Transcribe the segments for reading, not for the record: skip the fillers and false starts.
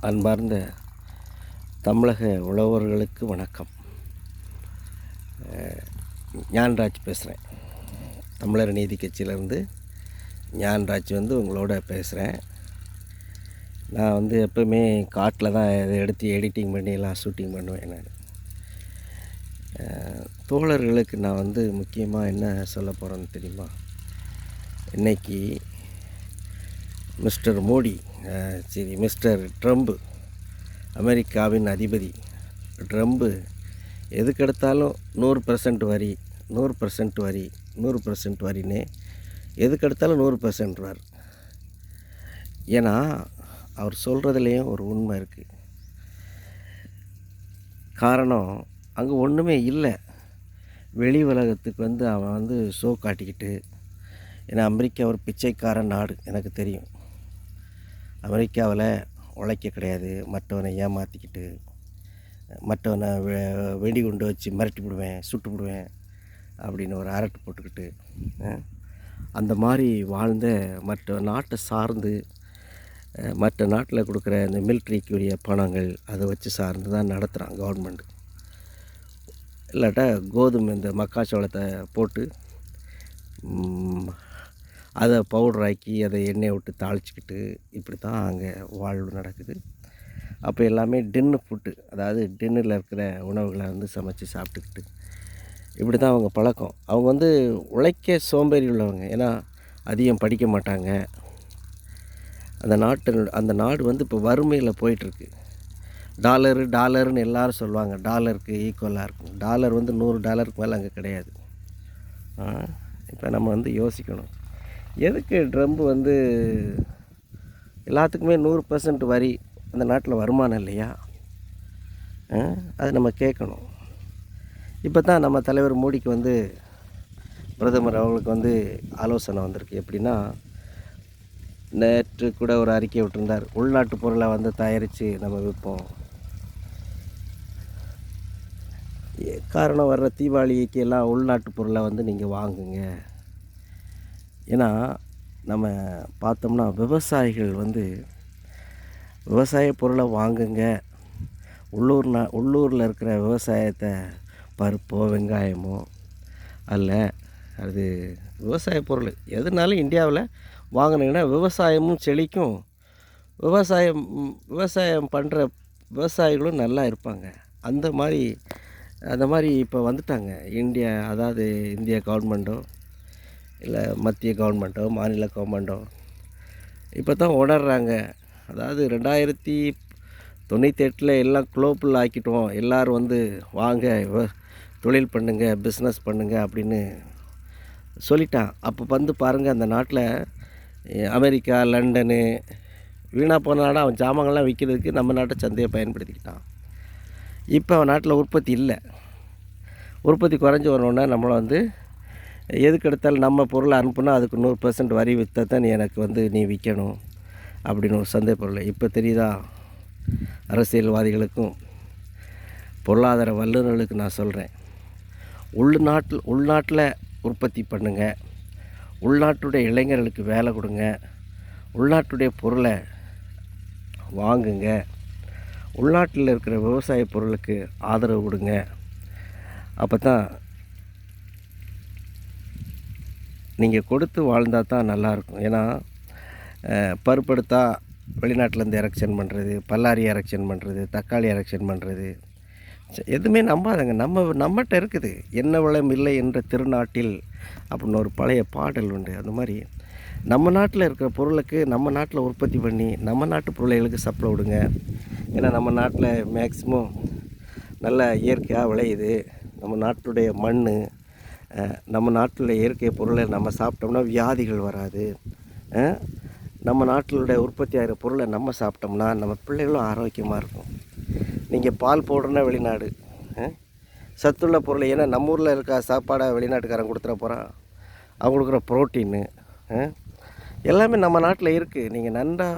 அன்பார்ந்த தமிழக உழவர்களுக்கு வணக்கம். ஞான்ராஜ் பேசுகிறேன். தமிழர் நீதி கட்சியிலேருந்து ஞான்ராஜ் உங்களோட பேசுகிறேன். நான் எப்போவுமே காட்டில் தான் இதை எடுத்து எடிட்டிங் பண்ணி எல்லாம் ஷூட்டிங் பண்ணுவேன். நான் தோழர்களுக்கு நான் முக்கியமாக என்ன சொல்ல போகிறேன்னு தெரியுமா? இன்றைக்கி மிஸ்டர் மோடி, மிஸ்டர் ட்ரம்ப்பு, அமெரிக்காவின் அதிபதி ட்ரம்ப்பு எதுக்கெடுத்தாலும் 100% வரி, 100% வரி, 100% வரின்னு எதுக்கெடுத்தாலும் 100% வரி. ஏன்னா அவர் சொல்கிறதுலேயும் ஒரு உண்மை இருக்குது. காரணம், அங்கே ஒன்றுமே இல்லை. வெளி உலகத்துக்கு அவன் ஷோ காட்டிக்கிட்டு, ஏன்னா அமெரிக்கா ஒரு பிச்சைக்கார நாடு, எனக்கு தெரியும். அமெரிக்காவில் உழைக்க கிடையாது, மற்றவனை ஏமாற்றிக்கிட்டு, மற்றவனை வெடிகுண்டு வச்சு மிரட்டி விடுவேன், சுட்டு விடுவேன் அப்படின்னு ஒரு அரட்டு போட்டுக்கிட்டு, அந்த மாதிரி வாழ்ந்த மற்ற நாட்டை சார்ந்து, மற்ற நாட்டில் கொடுக்குற இந்த மிலிட்ரிக்குரிய பணங்கள் அதை வச்சு சார்ந்து தான் நடத்துகிறான் கவர்மெண்ட்டு. இல்லாட்டா கோதுமை இந்த மக்காச்சோளத்தை போட்டு அதை பவுடராக்கி அதை எண்ணெயை விட்டு தாளிச்சிக்கிட்டு இப்படி தான் அங்கே வாழ்வு நடக்குது. அப்போ எல்லாமே டின்னு ஃபுட்டு, அதாவது டின்னில் இருக்கிற உணவுகளை சமைச்சு சாப்பிட்டுக்கிட்டு இப்படி தான் அவங்க பழக்கம். அவங்க உழைக்க சோம்பேறி உள்ளவங்க. ஏன்னா அதிகம் படிக்க மாட்டாங்க. அந்த நாடு இப்போ வறுமையில் போயிட்டுருக்கு. டாலருன்னு எல்லோரும் சொல்லுவாங்க. டாலருக்கு ஈக்குவலாக இருக்கும். டாலர் $100 மேலே அங்கே கிடையாது. இப்போ நம்ம யோசிக்கணும், எதுக்கு ட்ரம்ப் எல்லாத்துக்குமே 100% வரி? அந்த நாட்டில் வருமானம் இல்லையா? அதை நம்ம கேட்கணும். இப்போ தான் நம்ம தலைவர் மோடிக்கு பிரதமர் அவங்களுக்கு ஆலோசனை வந்திருக்கு. எப்படின்னா, நேற்று கூட ஒரு அறிக்கை விட்டுருந்தார். உள்நாட்டு பொருளை தயாரித்து நம்ம விற்போம். காரணம், வர்ற தீபாவளிக்கு எல்லாம் உள்நாட்டு பொருளை நீங்கள் வாங்குங்க. ஏன்னா நம்ம பார்த்தோம்னா விவசாயிகள் விவசாய பொருளை வாங்குங்க. உள்ளூரில் இருக்கிற விவசாயத்தை, பருப்போ வெங்காயமோ அல்ல, அது விவசாய பொருள் எதுனாலும் இந்தியாவில் வாங்கினீங்கன்னா விவசாயமும் செழிக்கும். விவசாயம் பண்ணுற விவசாயிகளும் நல்லா இருப்பாங்க. அந்த மாதிரி இப்போ வந்துட்டாங்க அதாவது இந்திய கவர்மெண்ட்டோ இல்லை மத்திய கவர்மெண்ட்டோ மாநில கவர்மெண்ட்டோ இப்போ தான் உணர்றாங்க. அதாவது 2098 எல்லாம் குளோபல் ஆக்கிட்டோம், எல்லோரும் வாங்க தொழில் பண்ணுங்க, பிஸ்னஸ் பண்ணுங்க அப்படின்னு சொல்லிட்டான். அப்போ பாருங்கள், அந்த நாட்டில் அமெரிக்கா, லண்டனு வீணாக போன நாடாக அவன் ஜாமான்கள்லாம் விற்கிறதுக்கு நம்ம நாட்டை சந்தையை பயன்படுத்திக்கிட்டான். இப்போ அவன் நாட்டில் உற்பத்தி இல்லை. உற்பத்தி குறைஞ்சி வரணுன்னா நம்மளை எதுக்கு எடுத்தாலும் நம்ம பொருளை அனுப்புனா அதுக்கு 100% வரி விற்றா தான் நீ எனக்கு நீ விற்கணும் அப்படின்னு ஒரு சந்தை பொருள். இப்போ தெரியுதா? அரசியல்வாதிகளுக்கும் பொருளாதார வல்லுநர்களுக்கு நான் சொல்கிறேன், உள்நாட்டில் உற்பத்தி பண்ணுங்கள், உள்நாட்டுடைய இளைஞர்களுக்கு வேலை கொடுங்க, உள்நாட்டுடைய பொருளை வாங்குங்க, உள்நாட்டில் இருக்கிற விவசாய பொருளுக்கு ஆதரவு கொடுங்க. அப்போ தான் நீங்கள் கொடுத்து வாழ்ந்தால் தான் நல்லாயிருக்கும். ஏன்னா பருப்படுத்தா வெளிநாட்டிலேருந்து எரெக்ஷன் பண்ணுறது, பல்லாரி எரெக்ஷன் பண்ணுறது, தக்காளி எரெக்ஷன் பண்ணுறது எதுவுமே நம்பாதங்க. நம்மகிட்ட இருக்குது. என்ன வளம் இல்லை என்ற திருநாட்டில் அப்படின்னு ஒரு பழைய பாடல் உண்டு. அந்த மாதிரி நம்ம நாட்டில் இருக்கிற பொருளுக்கு நம்ம நாட்டில் உற்பத்தி பண்ணி நம்ம நாட்டு பொருளைகளுக்கு சப்ளை விடுங்க. ஏன்னா நம்ம நாட்டில் மேக்ஸிமம் நல்ல இயற்கையாக விளையுது. நம்ம நாட்டுடைய மண், நம்ம நாட்டில் இயற்கை பொருளை நம்ம சாப்பிட்டோம்னா வியாதிகள் வராது. நம்ம நாட்டிலுடைய உற்பத்தி ஆகிற பொருளை நம்ம சாப்பிட்டோம்னா நம்ம பிள்ளைகளும் ஆரோக்கியமாக இருக்கும். நீங்கள் பால் போடுறனா வெளிநாடு, சத்துள்ள பொருள். ஏன்னா நம்ம ஊரில் இருக்க சாப்பாடை வெளிநாட்டுக்காரன் கொடுத்துட போகிறான். அவங்க கொடுக்குற ப்ரோட்டீனு எல்லாமே நம்ம நாட்டில் இருக்குது. நீங்கள் நன்றா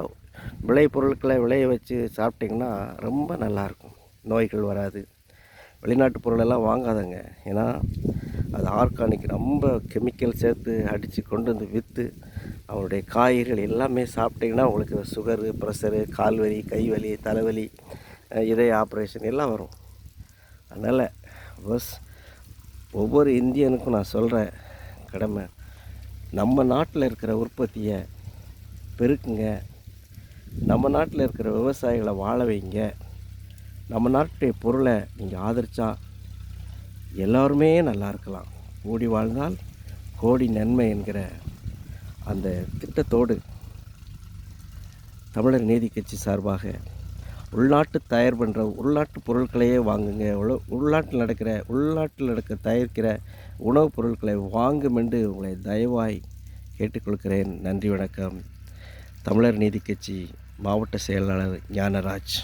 பொருட்களை விளைய வச்சு சாப்பிட்டிங்கன்னா ரொம்ப நல்லாயிருக்கும், நோய்கள் வராது. வெளிநாட்டு பொருளெல்லாம் வாங்காதங்க. ஏன்னா அது ஆர்கானிக், ரொம்ப கெமிக்கல் சேர்த்து அடித்து கொண்டு விற்று அவருடைய காய்கறிகள் எல்லாமே சாப்பிட்டிங்கன்னா உங்களுக்கு சுகரு, ப்ரெஷரு, கால்வலி, கைவலி, தலைவலி, இதய ஆப்ரேஷன் எல்லாம் வரும். அதனால் ஒவ்வொரு இந்தியனுக்கும் நான் சொல்கிற கடமை, நம்ம நாட்டில் இருக்கிற உற்பத்தியை பெருக்குங்க, நம்ம நாட்டில் இருக்கிற விவசாயிகளை வாழ வைங்க. நம்ம நாட்டுடைய பொருளை நீங்கள் ஆதரித்தா எல்லோருமே நல்லா இருக்கலாம். கூடி வாழ்ந்தால் கோடி நன்மை என்கிற அந்த திட்டத்தோடு தமிழர் நீதி கட்சி சார்பாக உள்நாட்டு தயார் பண்ணுற உள்நாட்டு பொருட்களையே வாங்குங்க. உள்நாட்டில் நடக்க தயாரிக்கிற உணவுப் பொருட்களை வாங்கும் என்று உங்களை தயவாய் கேட்டுக்கொள்கிறேன். நன்றி, வணக்கம். தமிழர் நீதி கட்சி மாவட்ட செயலாளர் ஞானராஜ்.